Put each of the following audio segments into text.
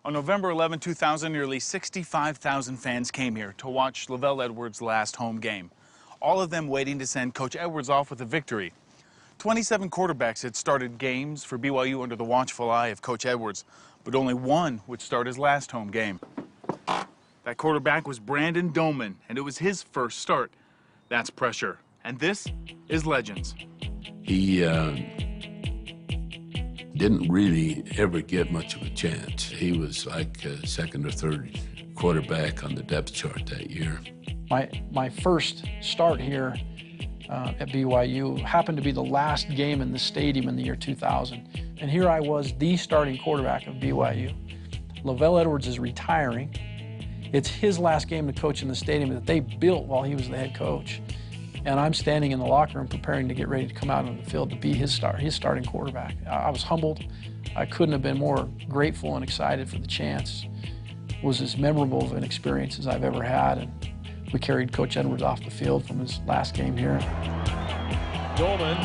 On November 11, 2000, nearly 65,000 fans came here to watch Lavelle Edwards' last home game. All of them waiting to send Coach Edwards off with a victory. 27 quarterbacks had started games for BYU under the watchful eye of Coach Edwards, but only one would start his last home game. That quarterback was Brandon Doman, and it was his first start. That's pressure. And this is Legends. He didn't really ever get much of a chance. He was like a second or third quarterback on the depth chart that year. My first start here at BYU happened to be the last game in the stadium in the year 2000. And here I was, the starting quarterback of BYU. Lavelle Edwards is retiring. It's his last game to coach in the stadium that they built while he was the head coach. And I'm standing in the locker room preparing to get ready to come out on the field to be his starting quarterback. I was humbled. I couldn't have been more grateful and excited for the chance. It was as memorable of an experience as I've ever had. And we carried Coach Edwards off the field from his last game here. Doman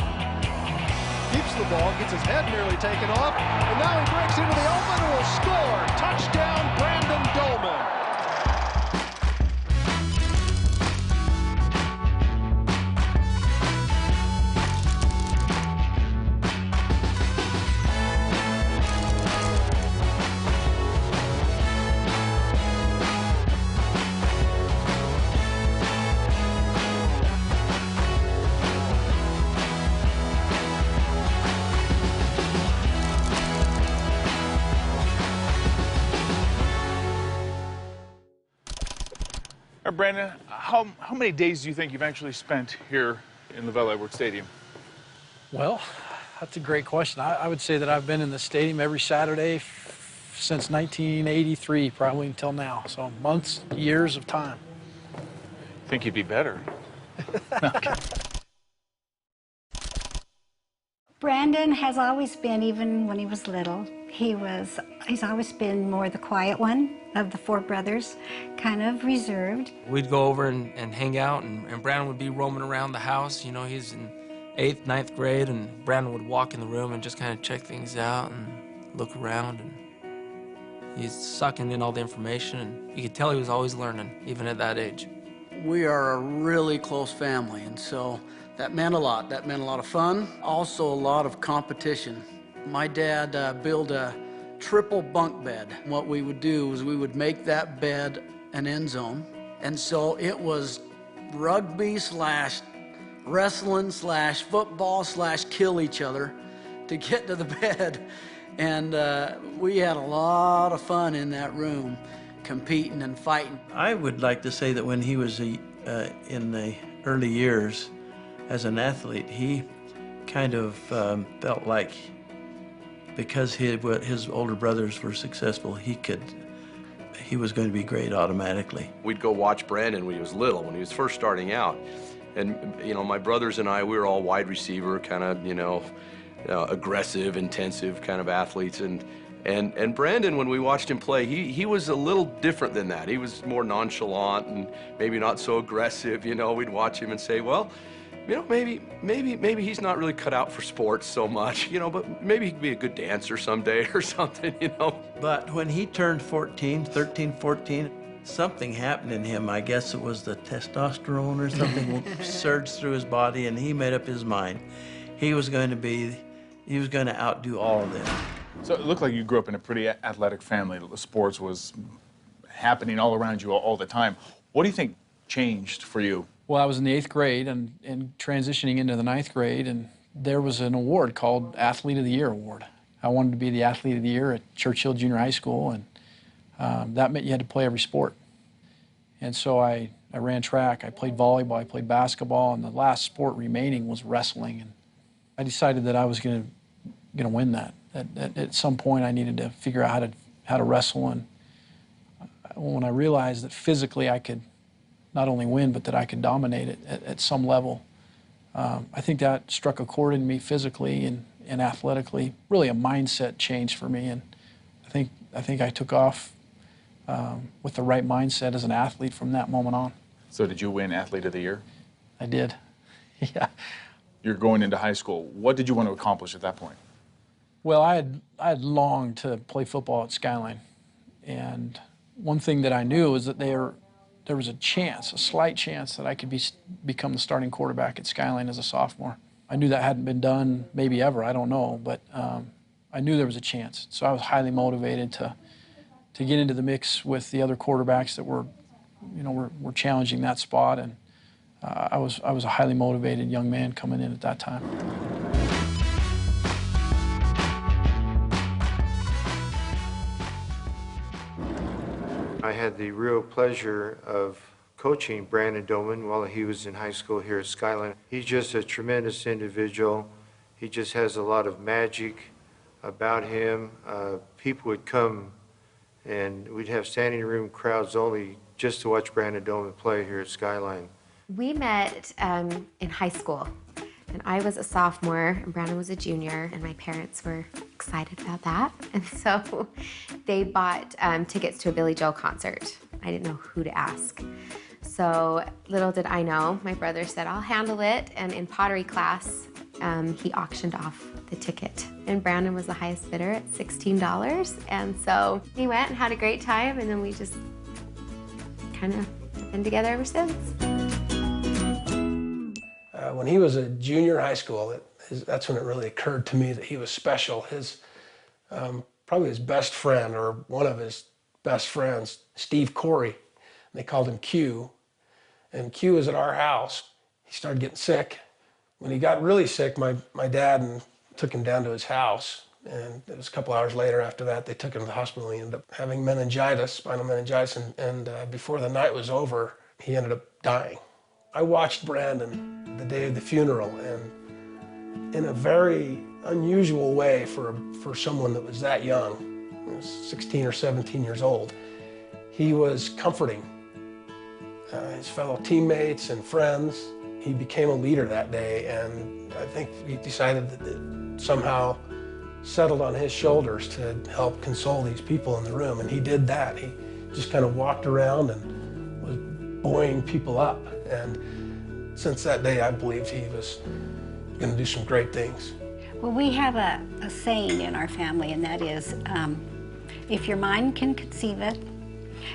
keeps the ball, gets his head nearly taken off, and now he breaks into the open and will score. Touchdown, Brandon Doman. Brandon, how many days do you think you've actually spent here in Lavelle Edwards Stadium? Well, that's a great question. I would say that I've been in the stadium every Saturday since 1983, probably until now. So months, years of time. Think you'd be better. Okay. Brandon has always been, even when he was little, he's always been more the quiet one of the four brothers, kind of reserved. We'd go over and hang out, and Brandon would be roaming around the house. You know, he's in 8th, 9th grade, and Brandon would walk in the room and just kind of check things out and look around, and he's sucking in all the information, and you could tell he was always learning, even at that age. We are a really close family, and so that meant a lot. That meant a lot of fun, also a lot of competition. My dad built a triple bunk bed. What we would do is we would make that bed an end zone, and so it was rugby slash wrestling slash football slash kill each other to get to the bed. And we had a lot of fun in that room, competing and fighting. I would like to say that when he was in the early years as an athlete, he kind of felt like because his older brothers were successful, he was going to be great automatically. We'd go watch Brandon when he was little, when he was first starting out. And, you know, my brothers and I, we were all wide receiver, kind of, you know, aggressive, intensive kind of athletes. And Brandon, when we watched him play, he was a little different than that. He was more nonchalant and maybe not so aggressive. You know, we'd watch him and say, well, you know, maybe he's not really cut out for sports so much, you know, but maybe he could be a good dancer someday or something, you know. But when he turned 13, 14, something happened in him. I guess it was the testosterone or something surged through his body, and he made up his mind. He was going to outdo all of them. So it looked like you grew up in a pretty athletic family. Sports was happening all around you all the time. What do you think changed for you? Well, I was in the 8th grade and transitioning into the 9th grade, and there was an award called Athlete of the Year Award. I wanted to be the Athlete of the Year at Churchill Junior High School, and that meant you had to play every sport. And so I ran track, I played volleyball, I played basketball, and the last sport remaining was wrestling. And I decided that I was going to win that. At some point I needed to figure out how to wrestle, and when I realized that physically I could not only win, but that I could dominate it at some level. I think that struck a chord in me physically and athletically, really a mindset change for me, and I think I took off with the right mindset as an athlete from that moment on. So did you win Athlete of the Year? I did, yeah. You're going into high school. What did you want to accomplish at that point? Well, I had longed to play football at Skyline. And one thing that I knew is that there was a chance, a slight chance, that I could become the starting quarterback at Skyline as a sophomore. I knew that hadn't been done maybe ever, I don't know, but I knew there was a chance. So I was highly motivated to get into the mix with the other quarterbacks that were challenging that spot, and I was a highly motivated young man coming in at that time. I had the real pleasure of coaching Brandon Doman while he was in high school here at Skyline. He's just a tremendous individual. He just has a lot of magic about him. People would come and we'd have standing room crowds only just to watch Brandon Doman play here at Skyline. We met in high school, and I was a sophomore and Brandon was a junior, and my parents were excited about that. And so they bought tickets to a Billy Joel concert. I didn't know who to ask. So little did I know, my brother said, I'll handle it. And in pottery class, he auctioned off the ticket. And Brandon was the highest bidder at $16. And so he went and had a great time, and then we just kind of been together ever since. When he was a junior in high school, that's when it really occurred to me that he was special. His, probably his best friend, or one of his best friends, Steve Corey, they called him Q. And Q was at our house. He started getting sick. When he got really sick, my dad took him down to his house. And it was a couple hours later after that, they took him to the hospital. He ended up having meningitis, spinal meningitis, and before the night was over, he ended up dying. I watched Brandon the day of the funeral, and in a very unusual way for someone that was that young, he was 16 or 17 years old, he was comforting his fellow teammates and friends. He became a leader that day, and I think he decided that it somehow settled on his shoulders to help console these people in the room, and he did that. He just kind of walked around and was buoying people up, and since that day I believed he was going to do some great things. Well, we have a saying in our family, and that is, if your mind can conceive it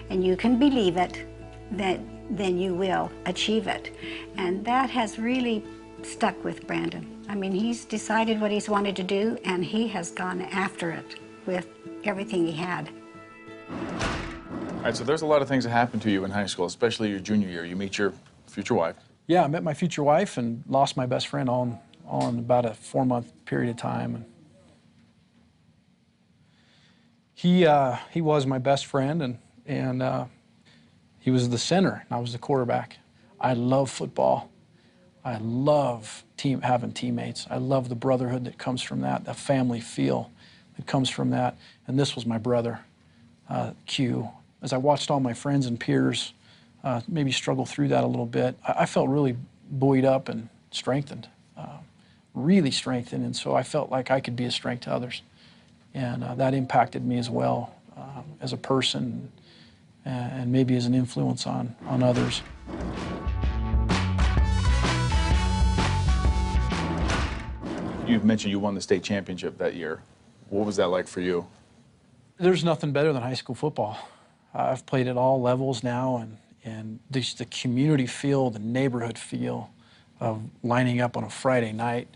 and you can believe it, then you will achieve it. And that has really stuck with Brandon. I mean, he's decided what he's wanted to do, and he has gone after it with everything he had. All right, so there's a lot of things that happened to you in high school, especially your junior year. You meet your future wife. Yeah, I met my future wife and lost my best friend all in about a 4-month period of time. And he was my best friend, and he was the center, and I was the quarterback. I love football. I love having teammates. I love the brotherhood that comes from that, the family feel that comes from that. And this was my brother, Q. As I watched all my friends and peers maybe struggle through that a little bit, I felt really buoyed up and strengthened, really strengthened. And so I felt like I could be a strength to others. And that impacted me as well as a person, and maybe as an influence on others. You've mentioned you won the state championship that year. What was that like for you? There's nothing better than high school football. I've played at all levels now, and just the community feel, the neighborhood feel of lining up on a Friday night,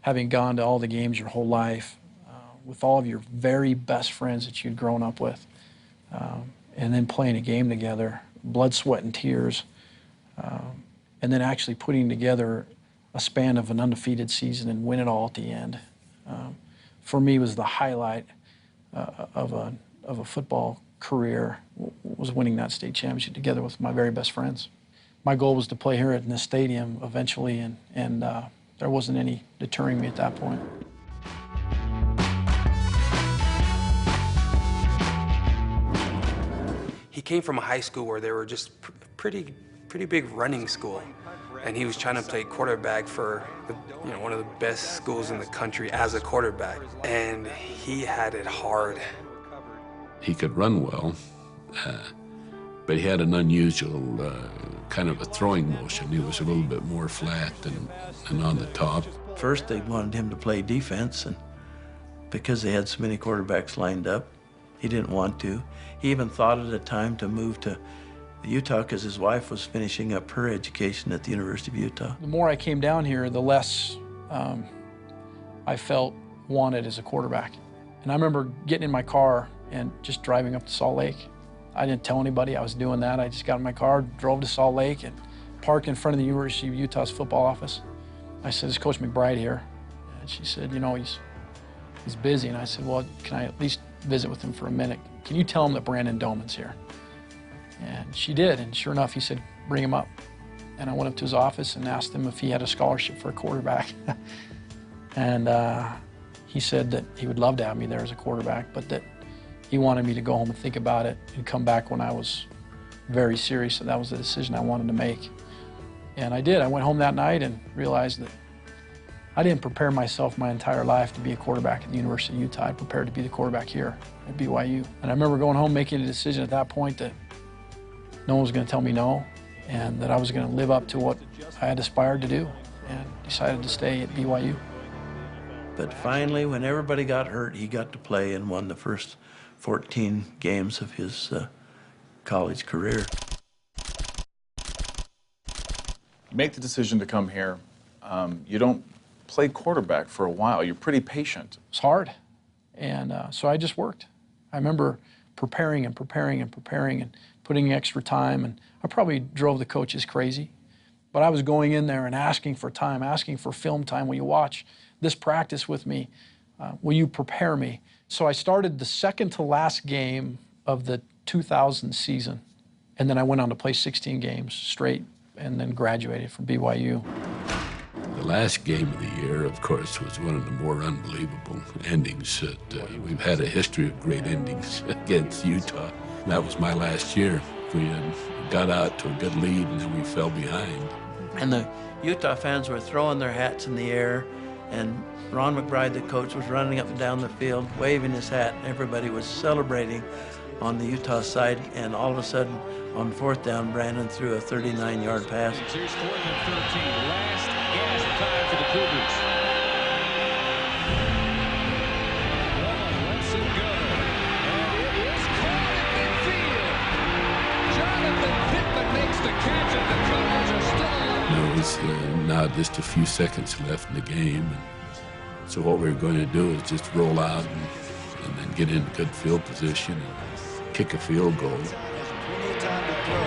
having gone to all the games your whole life, with all of your very best friends that you'd grown up with, and then playing a game together, blood, sweat, and tears, and then actually putting together a span of an undefeated season and win it all at the end. For me, was the highlight of a football career, was winning that state championship together with my very best friends. My goal was to play here in this stadium eventually, and there wasn't any deterring me at that point. He came from a high school where they were just pretty big running school, and he was trying to play quarterback for one of the best schools in the country as a quarterback, and he had it hard. He could run well, but he had an unusual kind of a throwing motion. He was a little bit more flat and on the top. First, they wanted him to play defense, and because they had so many quarterbacks lined up, He didn't want to. He even thought at a time to move to Utah because his wife was finishing up her education at the University of Utah. The more I came down here, the less I felt wanted as a quarterback. And I remember getting in my car and just driving up to Salt Lake. I didn't tell anybody I was doing that. I just got in my car, drove to Salt Lake, and parked in front of the University of Utah's football office. I said, "Is Coach McBride here?" And she said, "You know, he's busy." And I said, "Well, can I at least visit with him for a minute? Can you tell him that Brandon Doman's here?" And she did, and sure enough, he said, "Bring him up." And I went up to his office and asked him if he had a scholarship for a quarterback. And he said that he would love to have me there as a quarterback, but that he wanted me to go home and think about it and come back when I was very serious, and that was the decision I wanted to make. And I did. I went home that night and realized that I didn't prepare myself my entire life to be a quarterback at the University of Utah. I prepared to be the quarterback here at BYU. And I remember going home making a decision at that point that no one was going to tell me no, and that I was going to live up to what I had aspired to do, and decided to stay at BYU. But finally, when everybody got hurt, he got to play and won the first 14 games of his college career. You make the decision to come here. You don't play quarterback for a while. You're pretty patient. It's hard, and so I just worked. I remember preparing and preparing and preparing and putting extra time, and I probably drove the coaches crazy, but I was going in there and asking for time, asking for film time. Will you watch this practice with me? Will you prepare me? So I started the second to last game of the 2000 season, and then I went on to play 16 games straight and then graduated from BYU. The last game of the year, of course, was one of the more unbelievable endings. We've had a history of great endings against Utah. That was my last year. We had got out to a good lead, and then we fell behind. And the Utah fans were throwing their hats in the air, and Ron McBride, the coach, was running up and down the field, waving his hat. Everybody was celebrating on the Utah side, and all of a sudden, on fourth down, Brandon threw a 39-yard pass. Here's 4th and 13. Last gasp time for the Cougars. Doman lets him go, and it is caught at midfield. Jonathan Pittman makes the catch, and the Cougars are still alive. There was now just a few seconds left in the game. So what we were going to do is just roll out and then get in good field position and kick a field goal. Plenty of time to throw.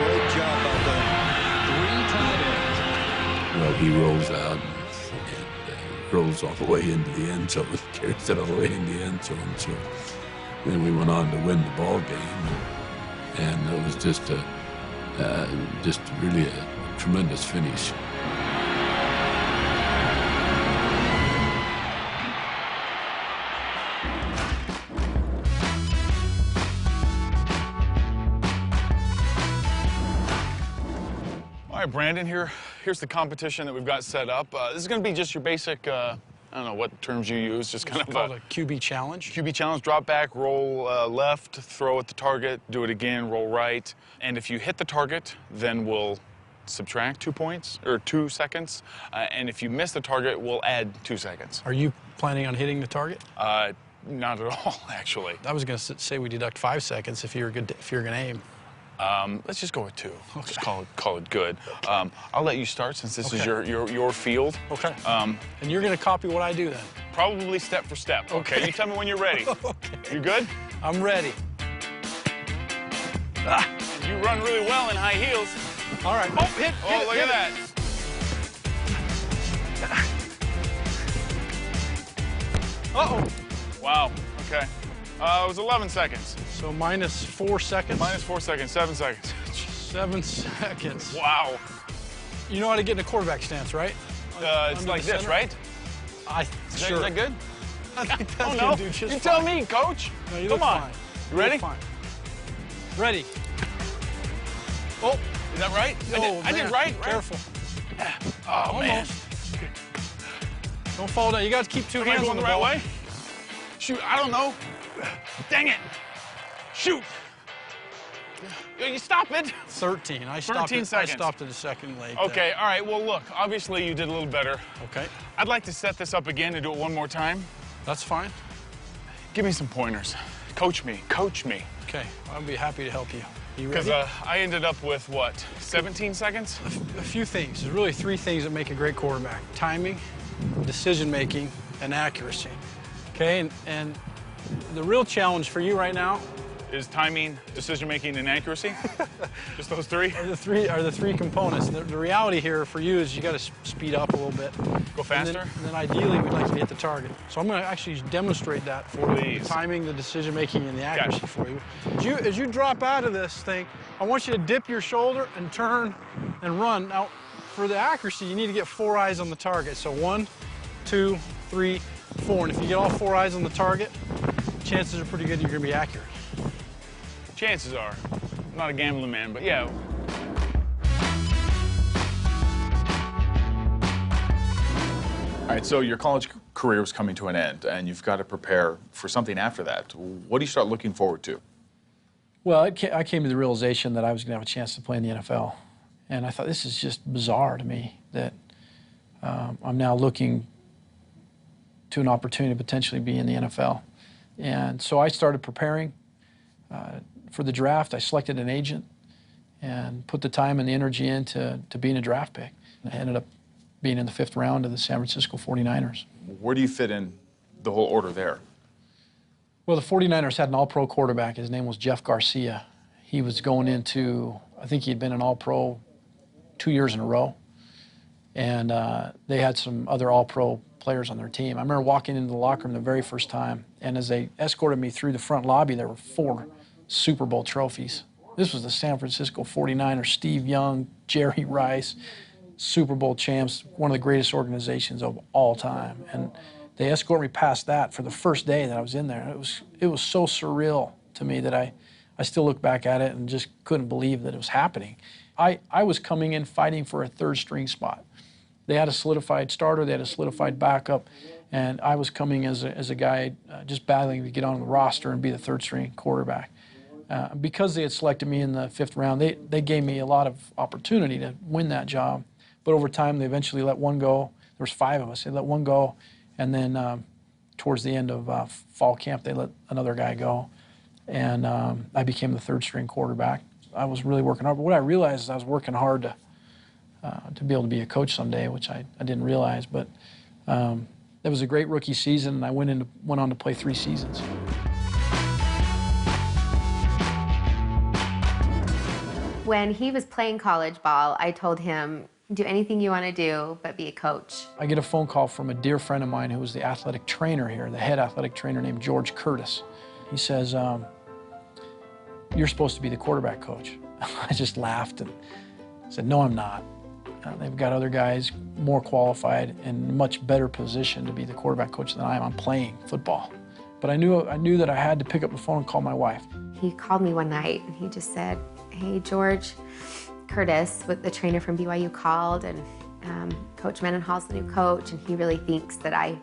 Great job by Doman. 3 tight ends. Well, he rolls out and rolls all the way into the end zone, carries it all the way in the end zone. So then we went on to win the ball game, and it was just really a tremendous finish. All right, Brandon, here's the competition that we've got set up. This is going to be just your basic, I don't know what terms you use, just kind of called a QB challenge. QB challenge, drop back, roll left, throw at the target, do it again, roll right. And if you hit the target, then we'll subtract 2 points, or 2 seconds. And if you miss the target, we'll add 2 seconds. Are you planning on hitting the target? Not at all, actually. I was going to say we deduct 5 seconds if you're going to aim. Let's just go with 2. Okay. Just call it good. I'll let you start since this is your field. Okay. And you're going to copy what I do then? Probably step for step. Okay. You tell me when you're ready. Okay. You good? I'm ready. You run really well in high heels. All right. Oh, hit look at that. Uh-oh. Wow. Okay. It was 11 seconds. So minus 4 seconds? Minus 4 seconds, 7 seconds. 7 seconds. Wow. You know how to get in a quarterback stance, right? It's like this, right? Sure. Is that good? I think that's no. do just You fine. tell me, Coach. No, you Come look on. fine. You ready? Fine. Ready. Oh. Is that right? I did right? Careful. Oh, almost. Man. Don't fall down. You got to keep 2 hands on the right way? Shoot, I don't know. Dang it. Shoot. You stop it. 13. I stopped 13 it. seconds. I stopped it a second late. Okay, all right. Well, look, obviously you did a little better. Okay. I'd like to set this up again and do it one more time. That's fine. Give me some pointers. Coach me, coach me. Okay, I'll be happy to help you. You ready? Because I ended up with, what, 17 seconds? A few things. There's really 3 things that make a great quarterback: timing, decision-making, and accuracy. Okay, and the real challenge for you right now Is timing, decision-making, and accuracy? Just those 3? are the three components. The reality here for you is you got to speed up a little bit. Go faster? And then ideally, we'd like to hit the target. So I'm going to actually demonstrate that for you. Please. The timing, the decision-making, and the accuracy Gotcha. for you. As you drop out of this thing, I want you to dip your shoulder and turn and run. Now, for the accuracy, you need to get 4 eyes on the target. So 1, 2, 3, 4. And if you get all 4 eyes on the target, chances are pretty good you're going to be accurate. Chances are. I'm not a gambling man, but yeah. All right, so your college career was coming to an end, and you've got to prepare for something after that. What do you start looking forward to? Well, I came to the realization that I was going to have a chance to play in the NFL. And I thought, this is just bizarre to me that I'm now looking to an opportunity to potentially be in the NFL. And so I started preparing for the draft. I selected an agent and put the time and the energy into being a draft pick. I ended up being in the 5th round of the San Francisco 49ers. Where do you fit in the whole order there? Well, the 49ers had an all-pro quarterback. His name was Jeff Garcia. He was going into, I think he'd been an all-pro 2 years in a row. And they had some other all-pro players on their team. I remember walking into the locker room the very first time, and as they escorted me through the front lobby, there were 4 Super Bowl trophies. This was the San Francisco 49ers, Steve Young, Jerry Rice, Super Bowl champs, one of the greatest organizations of all time. And they escorted me past that for the first day that I was in there. It was so surreal to me that I still look back at it and just couldn't believe that it was happening. I was coming in fighting for a 3rd string spot. They had a solidified starter, they had a solidified backup, and I was coming as a guy just battling to get on the roster and be the 3rd string quarterback. Because they had selected me in the 5th round, they gave me a lot of opportunity to win that job. But over time, they eventually let one go. There was 5 of us. They let one go, and then towards the end of fall camp, they let another guy go, and I became the 3rd string quarterback. I was really working hard, but what I realized is I was working hard to be able to be a coach someday, which I didn't realize. But it was a great rookie season, and I went on to play 3 seasons. When he was playing college ball, I told him, do anything you want to do, but be a coach. I get a phone call from a dear friend of mine who was the athletic trainer here, the head athletic trainer named George Curtis. He says, you're supposed to be the quarterback coach. I just laughed and said, no, I'm not. They've got other guys more qualified and much better positioned to be the quarterback coach than I am. I'm playing football. But I knew that I had to pick up the phone and call my wife. He called me one night and he just said, hey, George, Curtis, the trainer from BYU, called, and Coach Mendenhall's the new coach, and he really thinks that I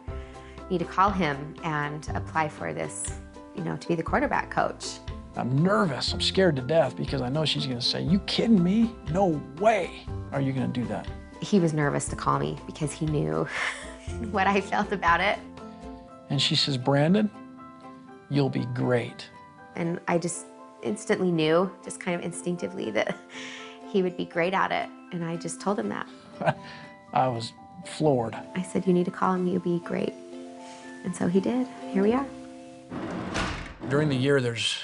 need to call him and apply for this, to be the quarterback coach. I'm nervous. I'm scared to death because I know she's going to say, you kidding me? No way are you going to do that. He was nervous to call me because he knew what I felt about it. And she says, Brandon, you'll be great. And I just instantly knew, just kind of instinctively, that he would be great at it. And I just told him that. I was floored. I said, you need to call him, you'll be great. And so he did. Here we are. During the year, there's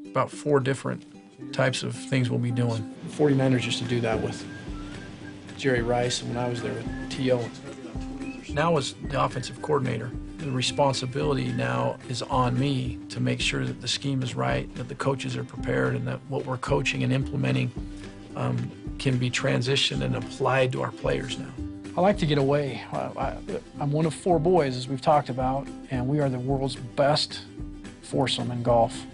about 4 different types of things we'll be doing. The 49ers used to do that with Jerry Rice, and when I was there with T.O. Now as the offensive coordinator, the responsibility now is on me to make sure that the scheme is right, that the coaches are prepared, and that what we're coaching and implementing can be transitioned and applied to our players now. I like to get away. I'm one of 4 boys, as we've talked about, and we are the world's best foursome in golf.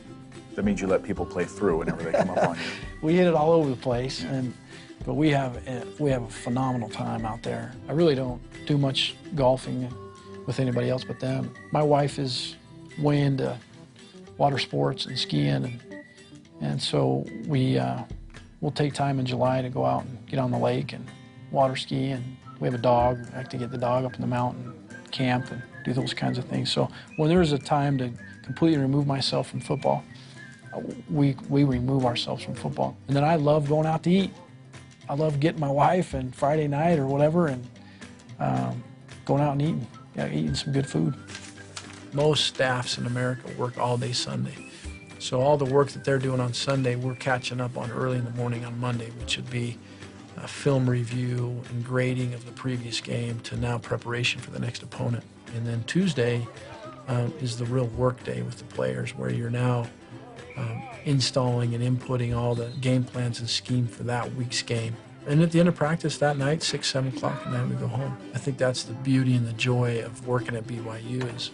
That means you let people play through whenever they come up on you. We hit it all over the place, but we have a phenomenal time out there. I really don't do much golfing with anybody else but them. My wife is way into water sports and skiing, and so we'll take time in July to go out and get on the lake and water ski, and we have a dog. I like to get the dog up in the mountain, camp, and do those kinds of things. So when there's a time to completely remove myself from football, we remove ourselves from football. And then I love going out to eat. I love getting my wife and Friday night or whatever and going out and eating, eating some good food. Most staffs in America work all day Sunday. So all the work that they're doing on Sunday, we're catching up on early in the morning on Monday, which would be a film review and grading of the previous game to now preparation for the next opponent. And then Tuesday is the real work day with the players, where you're now installing and inputting all the game plans and scheme for that week's game. And at the end of practice that night, 6, 7 o'clock at night, we go home. I think that's the beauty and the joy of working at BYU is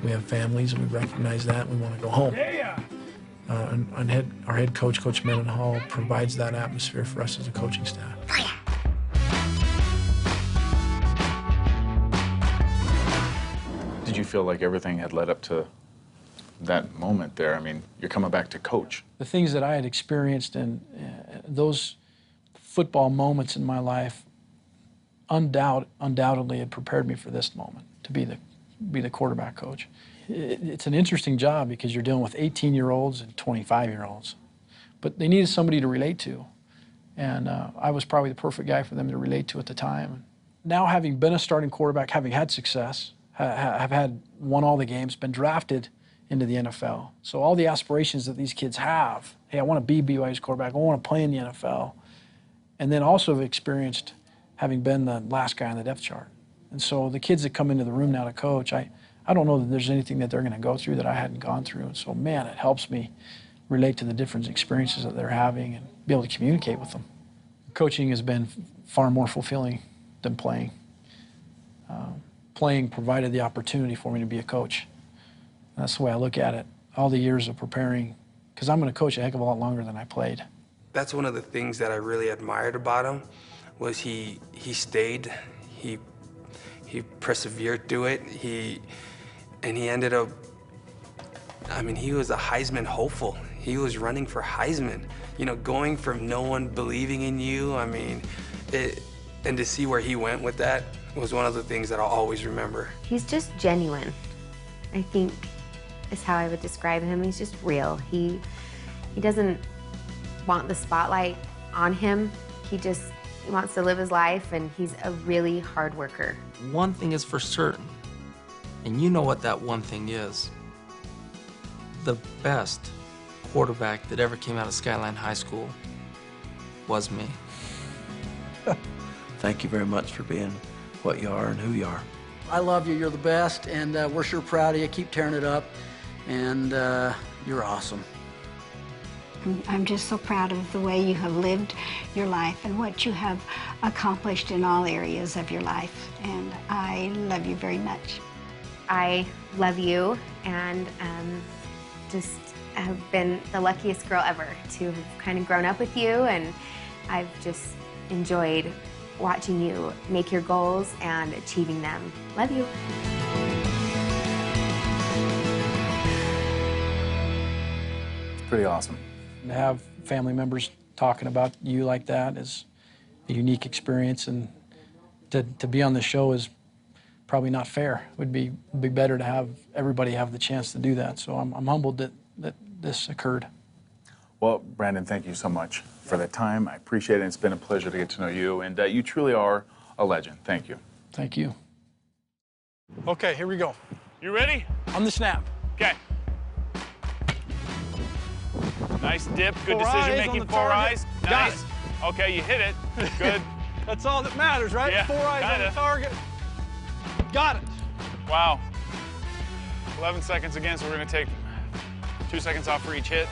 we have families and we recognize that and we want to go home. And our head coach, Coach Mendenhall, provides that atmosphere for us as a coaching staff. Did you feel like everything had led up to that moment there? I mean, you're coming back to coach. The things that I had experienced in those football moments in my life undoubtedly had prepared me for this moment, to be the quarterback coach. It's an interesting job because you're dealing with 18-year-olds and 25-year-olds, but they needed somebody to relate to, and I was probably the perfect guy for them to relate to at the time. Now, having been a starting quarterback, having had success, have won all the games, been drafted into the NFL, so all the aspirations that these kids have, hey, I want to be BYU's quarterback, I want to play in the NFL, and then also have experienced having been the last guy on the depth chart. And so the kids that come into the room now to coach, I don't know that there's anything that they're going to go through that I hadn't gone through. And so, man, it helps me relate to the different experiences that they're having and be able to communicate with them. Coaching has been far more fulfilling than playing. Playing provided the opportunity for me to be a coach. And that's the way I look at it. All the years of preparing, because I'm going to coach a heck of a lot longer than I played. That's one of the things that I really admired about him, was he stayed, he persevered through it, and he ended up, I mean, he was a Heisman hopeful. He was running for Heisman. You know, going from no one believing in you, I mean, and to see where he went with that was one of the things that I'll always remember. He's just genuine, I think is how I would describe him. He's just real. He doesn't want the spotlight on him. He wants to live his life, and he's a really hard worker. One thing is for certain, and you know what that one thing is. The best quarterback that ever came out of Skyline High School was me. Thank you very much for being what you are and who you are. I love you, you're the best, and we're sure proud of you. Keep tearing it up, and you're awesome. I'm just so proud of the way you have lived your life and what you have accomplished in all areas of your life, and I love you very much. I love you, and just have been the luckiest girl ever to have kind of grown up with you, and I've just enjoyed watching you make your goals and achieving them. Love you. It's pretty awesome. To have family members talking about you like that is a unique experience, and to be on the show is probably not fair. It would be better to have everybody have the chance to do that. So I'm humbled that this occurred. Well, Brandon, thank you so much for the time. I appreciate it. It's been a pleasure to get to know you, and you truly are a legend. Thank you. Thank you. Okay, here we go. You ready? On the snap. Okay. Nice dip, good Four decision eyes making, on the 4 target. eyes. Got Nice. Okay, you hit it. Good. That's all that matters, right? Yeah, 4 eyes on kinda. the target. Got it. Wow. 11 seconds again, so we're going to take 2 seconds off for each hit.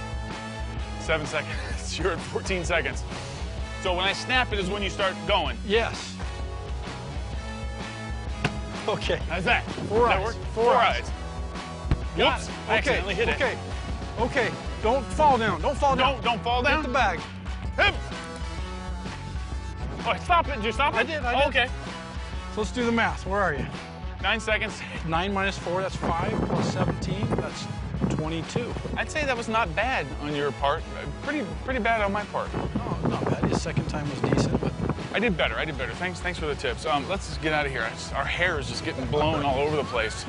7 seconds. You're at 14 seconds. So when I snap it is when you start going. Yes. Okay. How's that? Four Does that eyes. work? Four Four eyes. eyes. Got Whoops. it. I accidentally hit it. Okay. Okay. Don't fall down. Don't fall down. Don't fall down. Hit the bag. Hip. Oh, stop it. Did you stop it? I did. Oh, okay. So let's do the math. Where are you? 9 seconds. 9 minus 4, that's 5, plus 17, that's 22. I'd say that was not bad on your part. Pretty bad on my part. Oh, not bad. His second time was decent, but I did better. Thanks for the tips. Let's just get out of here. Our hair is just getting blown all over the place.